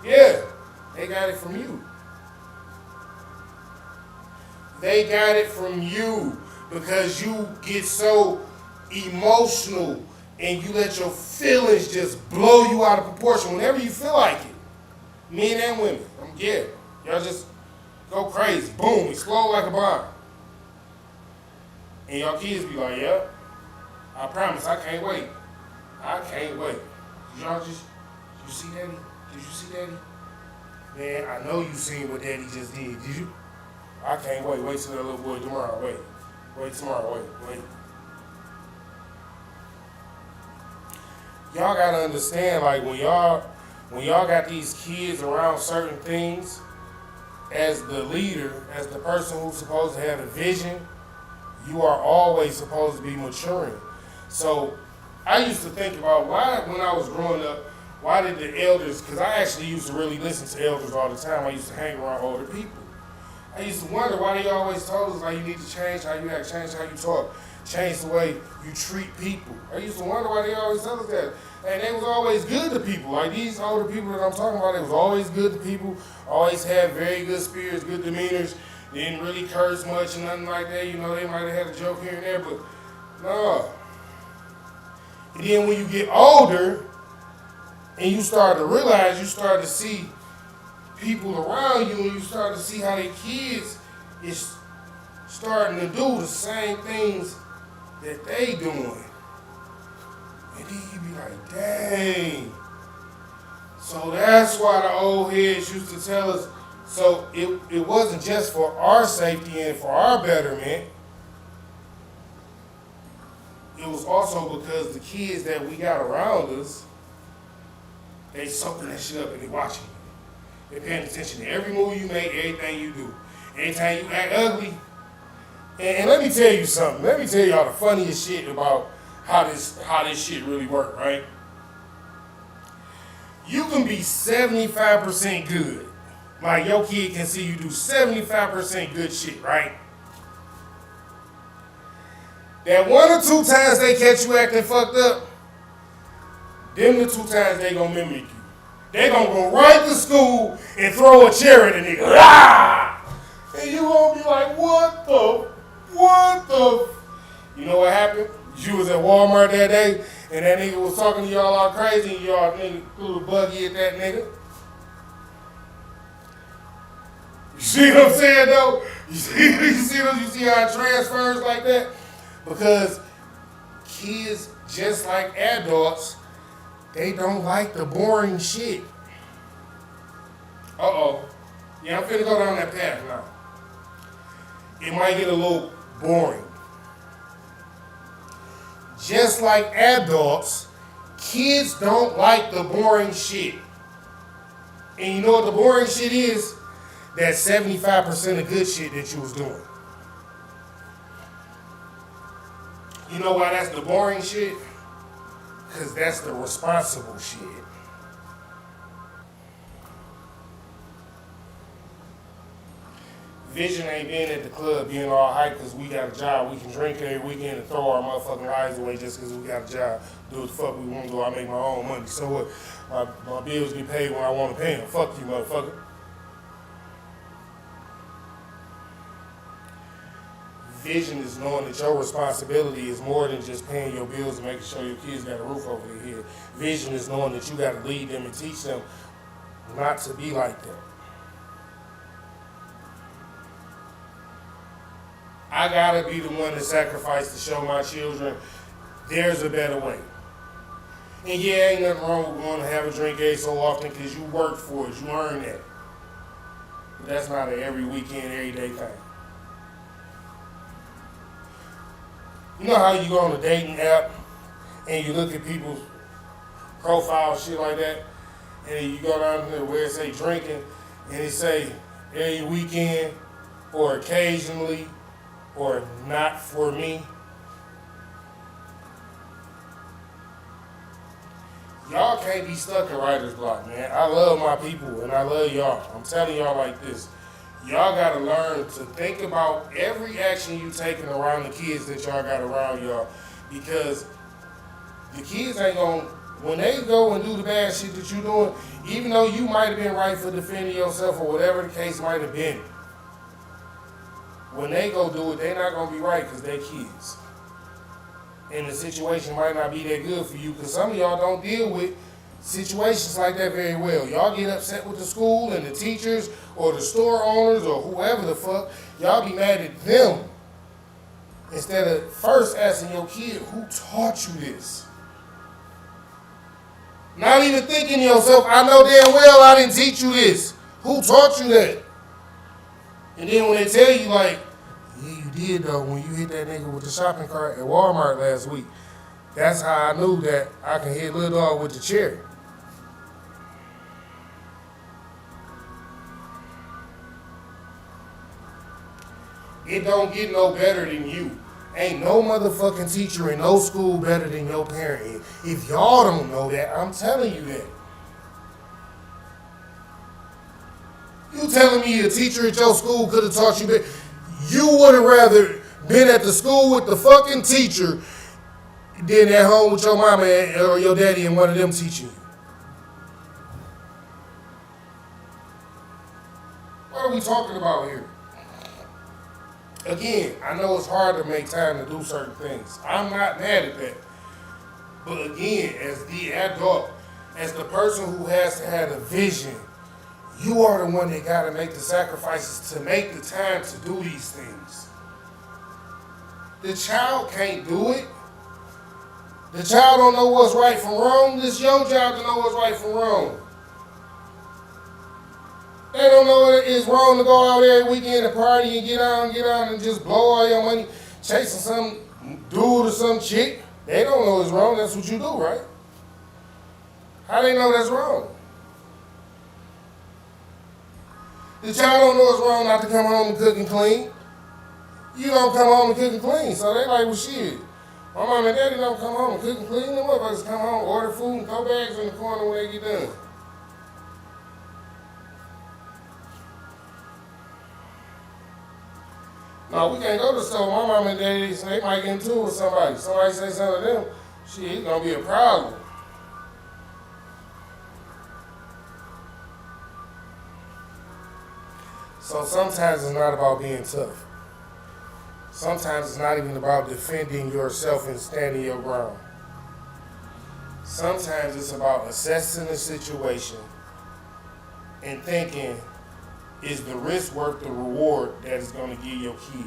Yeah, they got it from you. They got it from you because you get so emotional and you let your feelings just blow you out of proportion whenever you feel like it. Men and women. Yeah, y'all just go crazy. Boom, explode like a bomb. And y'all kids be like, yeah, I promise, I can't wait. I can't wait. Did you see Daddy? Did you see Daddy? Man, I know you seen what Daddy just did. Did you? I can't wait. Wait till that little boy tomorrow. Wait tomorrow. Wait. Y'all gotta understand, like when y'all got these kids around certain things, as the leader, as the person who's supposed to have a vision, you are always supposed to be maturing. So I used to think about why, when I was growing up, why did the elders, because I actually used to really listen to elders all the time. I used to hang around older people. I used to wonder why they always told us, like, you need to change how you act, change how you talk, change the way you treat people. I used to wonder why they always tell us that. And they was always good to people. Like these older people that I'm talking about, they was always good to people, always had very good spirits, good demeanors, didn't really curse much and nothing like that. You know, they might have had a joke here and there, but no. And then when you get older and you start to realize, you start to see people around you and you start to see how their kids is starting to do the same things that they doing. And then you be like, dang. So that's why the old heads used to tell us, so it wasn't just for our safety and for our betterment. It was also because the kids that we got around us, they soaking that shit up and they watching you. They're paying attention to every move you make, everything you do. Anytime you act ugly. And let me tell you something. Let me tell y'all the funniest shit about how this shit really work, right? You can be 75% good. Like your kid can see you do 75% good shit, right? That 1 or 2 times they catch you acting fucked up, them the 2 times they gonna mimic you. They gonna go right to school and throw a chair at a nigga. Ah! And you gonna be like, what the? You know what happened? You was at Walmart that day, and that nigga was talking to y'all all crazy, and y'all nigga threw the buggy at that nigga. You see what I'm saying, though? You see how it transfers like that? Because kids, just like adults, they don't like the boring shit. Uh-oh. Yeah, I'm finna go down that path now. It might get a little boring. Just like adults, kids don't like the boring shit. And you know what the boring shit is? That 75% of good shit that you was doing. You know why that's the boring shit? Because that's the responsible shit. Vision ain't being at the club being all hyped because we got a job. We can drink every weekend and throw our motherfucking lives away just because we got a job. Do what the fuck we want to do. I make my own money. So what? My bills get paid when I want to pay them. Fuck you, motherfucker. Vision is knowing that your responsibility is more than just paying your bills and making sure your kids got a roof over their head. Vision is knowing that you got to lead them and teach them not to be like that. I gotta be the one to sacrifice to show my children there's a better way. And yeah, ain't nothing wrong with going to have a drink every so often because you worked for it, you earned that. That's not an every weekend, every day thing. You know how you go on a dating app and you look at people's profiles, shit like that, and you go down there where it say drinking, and it say every weekend, or occasionally, or not for me. Y'all can't be stuck in writer's block, man. I love my people and I love y'all. I'm telling y'all like this. Y'all gotta learn to think about every action you taking around the kids that y'all got around y'all. Because the kids ain't gonna, when they go and do the bad shit that you doing, even though you might have been right for defending yourself or whatever the case might have been, when they go do it, they not gonna be right because they kids. And the situation might not be that good for you because some of y'all don't deal with situations like that very well. Y'all get upset with the school and the teachers or the store owners or whoever the fuck. Y'all be mad at them instead of first asking your kid, who taught you this? Not even thinking to yourself, I know damn well I didn't teach you this. Who taught you that? And then when they tell you like, yeah, you did though when you hit that nigga with the shopping cart at Walmart last week. That's how I knew that I can hit Lil Dog with the chair. It don't get no better than you. Ain't no motherfucking teacher in no school better than your parent. If y'all don't know that, I'm telling you that. You telling me a teacher at your school could have taught you better? You would have rather been at the school with the fucking teacher than at home with your mama or your daddy and one of them teaching you. What are we talking about here? Again, I know it's hard to make time to do certain things. I'm not mad at that. But again, as the adult, as the person who has to have a vision, you are the one that got to make the sacrifices to make the time to do these things. The child can't do it. The child don't know what's right from wrong. It's your job to know what's right from wrong. They don't know it's wrong to go out every weekend and party and get on and just blow all your money chasing some dude or some chick. They don't know it's wrong. That's what you do, right? How they know that's wrong? The child don't know it's wrong not to come home and cook and clean. You don't come home and cook and clean. So they like, well, shit. My mom and daddy don't come home and cook and clean. Them motherfuckers come home, order food, and throw bags in the corner when they get done. No, we can't go to the store. My mom and daddy, they might get into it with somebody. Somebody say something to them, shit, it's gonna be a problem. So sometimes it's not about being tough. Sometimes it's not even about defending yourself and standing your ground. Sometimes it's about assessing the situation and thinking, is the risk worth the reward that it's going to give your kid?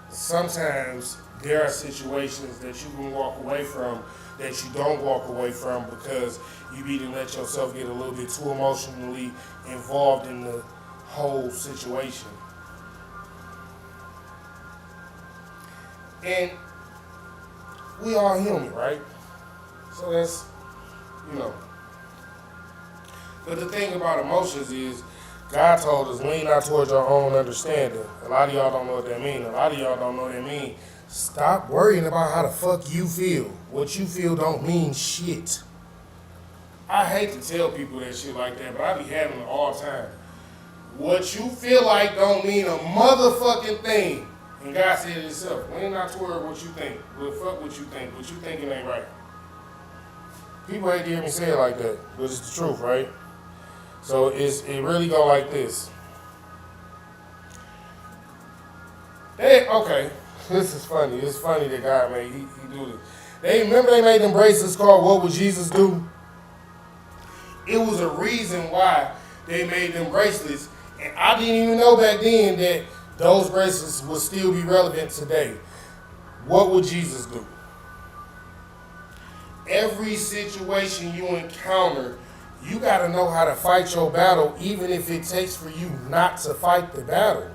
Sometimes there are situations that you can walk away from that you don't walk away from because you either let yourself get a little bit too emotionally involved in the whole situation. And we all human, right? So that's, you know. But the thing about emotions is, God told us, lean not towards your own understanding. A lot of y'all don't know what that means. A lot of y'all don't know what that means. Stop worrying about how the fuck you feel. What you feel don't mean shit. I hate to tell people that shit like that, but I be having it all the time. What you feel like don't mean a motherfucking thing. And God said it himself. Lean not toward what you think. Well, fuck what you think. What you thinking ain't right. People hate to hear me say it like that, but it's the truth, right? So it really go like this. Okay, this is funny. It's funny that God made he do this. Remember they made them bracelets called What Would Jesus Do? It was a reason why they made them bracelets, and I didn't even know back then that those bracelets would still be relevant today. What would Jesus do? every situation you encounter, you got to know how to fight your battle, even if it takes for you not to fight the battle.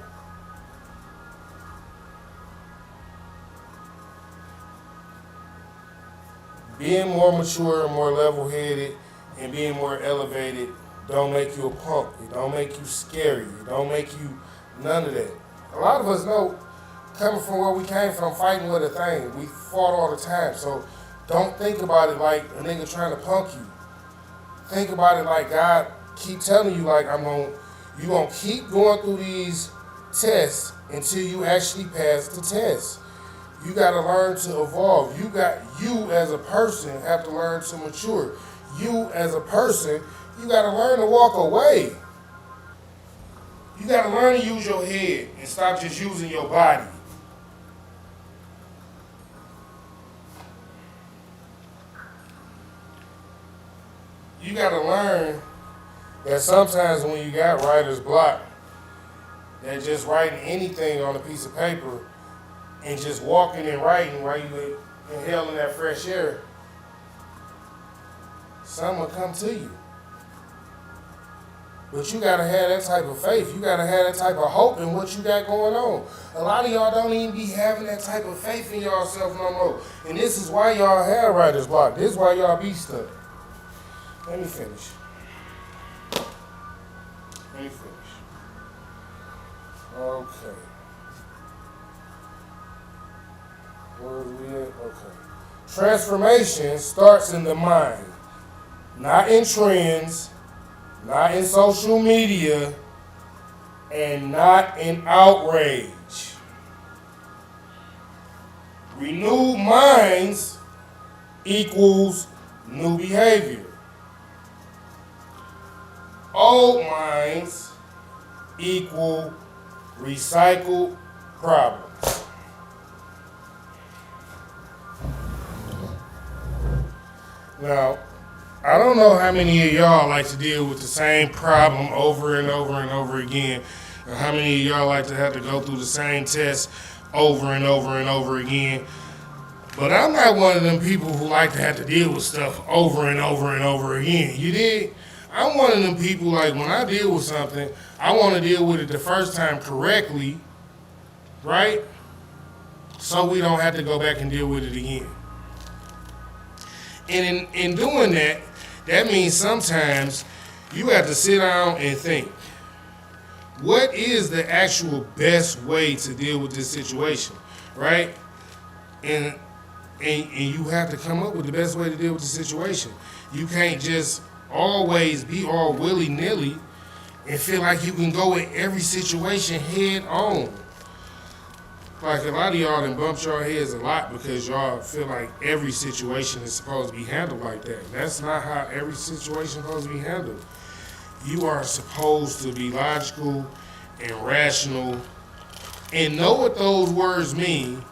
Being more mature and more level-headed and being more elevated don't make you a punk. It don't make you scary. It don't make you none of that. A lot of us know, coming from where we came from, fighting with a thing. We fought all the time. So don't think about it like a nigga trying to punk you. Think about it like God keep telling you, like, you gonna keep going through these tests until you actually pass the test. You gotta learn to evolve. You as a person have to learn to mature. You as a person, you gotta learn to walk away. You gotta learn to use your head and stop just using your body. You gotta learn that sometimes when you got writer's block, that just writing anything on a piece of paper and just walking and writing while you inhaling that fresh air, something will come to you. But you gotta have that type of faith. You gotta have that type of hope in what you got going on. A lot of y'all don't even be having that type of faith in yourself no more. And this is why y'all have writer's block. This is why y'all be stuck. Let me finish. Okay. Where are we at? Okay. Transformation starts in the mind, not in trends, not in social media, and not in outrage. Renewed minds equals new behavior. Old minds equal recycled problems. Now, I don't know how many of y'all like to deal with the same problem over and over and over again, and how many of y'all like to have to go through the same test over and over and over again. But I'm not one of them people who like to have to deal with stuff over and over and over again. You dig? I'm one of them people, like, when I deal with something, I want to deal with it the first time correctly, right? So we don't have to go back and deal with it again. And in doing that, that means sometimes you have to sit down and think, what is the actual best way to deal with this situation, right? And you have to come up with the best way to deal with the situation. You can't just always be all willy-nilly and feel like you can go in every situation head on. Like, a lot of y'all done bumped your heads a lot because y'all feel like every situation is supposed to be handled like that. That's not how every situation is supposed to be handled. You are supposed to be logical and rational and know what those words mean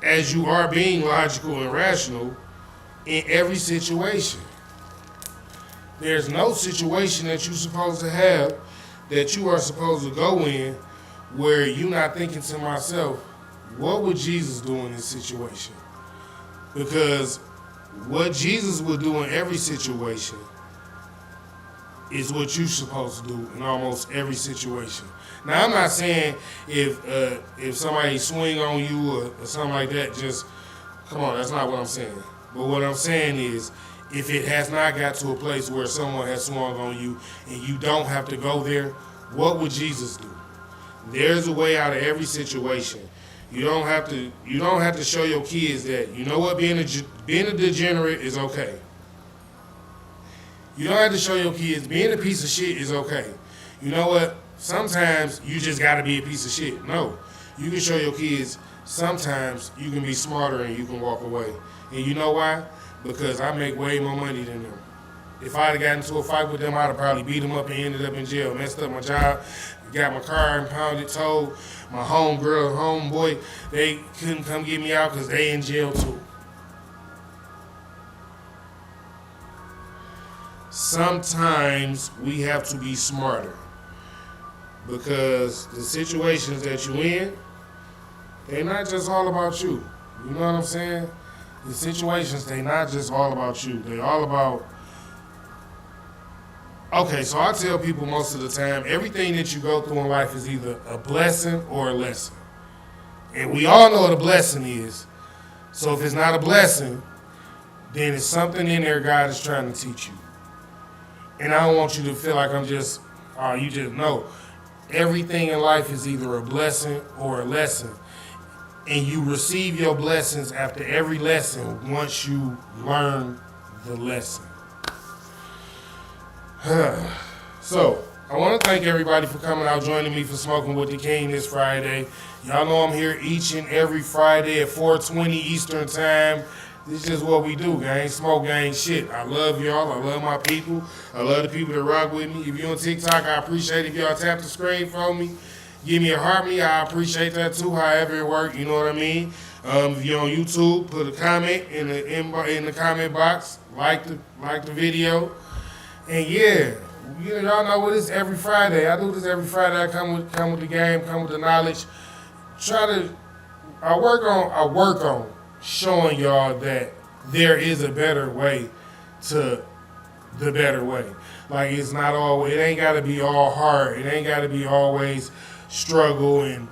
as you are being logical and rational in every situation. There's no situation that you're supposed to have that you are supposed to go in where you're not thinking to myself, what would Jesus do in this situation? Because what Jesus would do in every situation is what you're supposed to do in almost every situation. Now, I'm not saying if somebody swing on you or something like that, just, come on, that's not what I'm saying. But what I'm saying is, if it has not got to a place where someone has swung on you and you don't have to go there, what would Jesus do? There's a way out of every situation. You don't have to show your kids that, you know what, being a degenerate is okay. You don't have to show your kids being a piece of shit is okay. You know what? Sometimes you just gotta be a piece of shit. No. You can show your kids sometimes you can be smarter and you can walk away. And you know why? Because I make way more money than them. If I'd have gotten into a fight with them, I'd have probably beat them up and ended up in jail, messed up my job, got my car impounded, told my homegirl, homeboy, they couldn't come get me out because they in jail too. Sometimes we have to be smarter because the situations that you're in, they're not just all about you. You know what I'm saying? the situations, they not just all about you. They all about, okay, so I tell people most of the time, everything that you go through in life is either a blessing or a lesson. And we all know what a blessing is. So if it's not a blessing, then it's something in there God is trying to teach you. And I don't want you to feel like I'm just, you just know. Everything in life is either a blessing or a lesson. And you receive your blessings after every lesson once you learn the lesson. So, I want to thank everybody for coming out, joining me for Smoking with the King this Friday. Y'all know I'm here each and every Friday at 4:20 Eastern Time. This is just what we do, gang. Smoke gang shit. I love y'all. I love my people. I love the people that rock with me. If you're on TikTok, I appreciate it if y'all tap the screen for me. Give me a heart me. I appreciate that too, however it works. You know what I mean? If you're on YouTube, put a comment in the comment box. Like the video. And yeah, y'all know what it is every Friday. I do this every Friday. I come with the game, come with the knowledge. I work on showing y'all that there is a better way to the better way. Like it ain't gotta be all hard. It ain't gotta be always struggle, and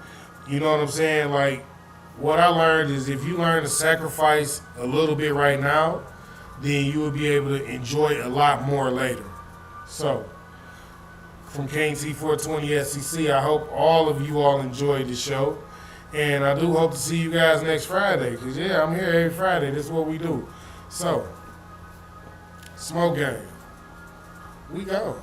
you know what I'm saying? Like what I learned is if you learn to sacrifice a little bit right now, then you will be able to enjoy a lot more later. So, from King T420 SEC, I hope all of you all enjoyed the show. And I do hope to see you guys next Friday. Because, yeah, I'm here every Friday. This is what we do. So, Smoke Gang. We go.